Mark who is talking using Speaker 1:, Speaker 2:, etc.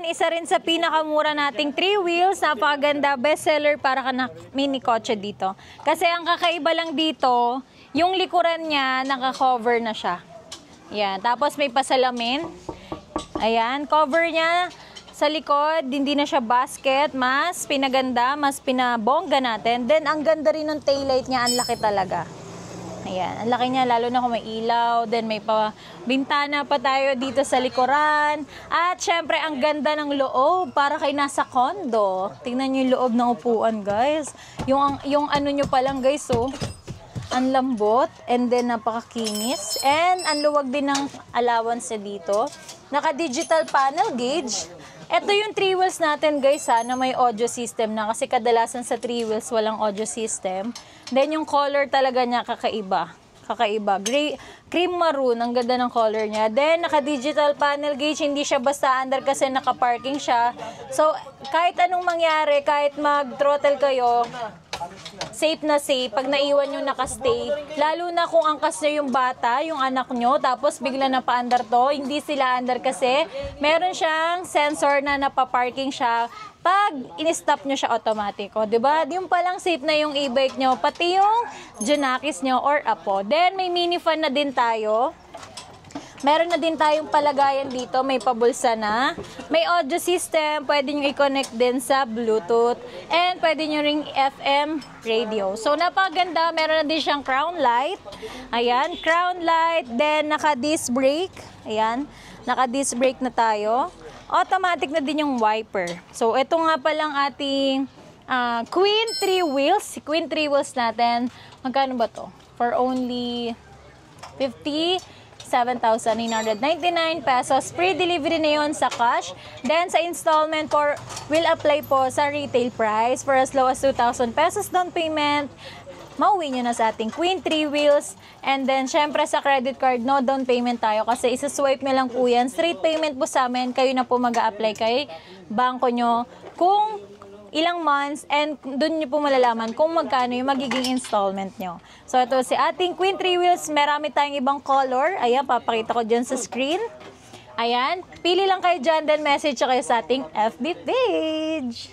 Speaker 1: then, isa rin sa pinakamura nating 3 wheels, napakaganda, bestseller para ka na mini kotse dito. Kasi ang kakaiba lang dito, yung likuran niya, naka-cover na siya. Yan, tapos may pasalamin. Ayan, cover niya sa likod, hindi na siya basket, mas pinaganda, mas pinabongga natin. Then, ang ganda rin ng taillight niya, ang laki talaga. Ayan, ang laki niya, lalo na kung may ilaw, then may bintana pa tayo dito sa likuran. At syempre, ang ganda ng loob, para kayo nasa condo. Tingnan niyo yung loob ng upuan, guys. Yung ano nyo pa lang, guys, oh. Ang lambot, and then napakakinis. And ang luwag din ng allowance dito. Naka-digital panel gauge. Ito yung 3 wheels natin, guys, na may audio system na. Kasi kadalasan sa 3 wheels walang audio system. Then yung color talaga niya kakaiba. Kakaiba. Gray, cream maroon. Ang ganda ng color niya. Then naka-digital panel gauge. Hindi siya basta under kasi naka-parking siya. So kahit anong mangyari, kahit mag-throttle kayo, safe na safe pag naiwan nyo nakastay. Lalo na kung angkas nyo yung bata, yung anak nyo, tapos bigla na pa-under to. Hindi sila under kasi meron siyang sensor na napaparking siya. Pag in-stop nyo siya automatic. O, diba? Yung palang safe na yung e-bike nyo, pati yung Junakis nyo or Apo. Then may mini fan na din tayo. Meron na din tayong palagayan dito, may pabulsa na. May audio system, pwede nyo i-connect din sa Bluetooth. And pwede nyo ring FM radio. So napaganda, meron na din siyang crown light. Ayan, crown light. Then naka-disc brake. Ayan, naka-disc brake na tayo. Automatic na din yung wiper. So ito nga palang ating Queen 3 wheels. Si Queen 3 wheels natin, magkano ba to? For only 7,999 pesos. Free delivery na yun sa cash. Then, sa installment will apply po sa retail price for as low as 2,000 pesos down payment. Mauwi nyo na sa ating Queen 3 wheels. And then, syempre sa credit card, no down payment tayo kasi isa-swipe nyo lang po yan. Straight payment po sa amin. Kayo na po mag-a-apply kay bangko nyo kung ilang months, and doon nyo po malalaman kung magkano yung magiging installment nyo. So, ito si ating Queen 3 wheels. Marami tayong ibang color. Ayan, papakita ko dyan sa screen. Ayan, pili lang kayo dyan, then message kayo sa ating FB page.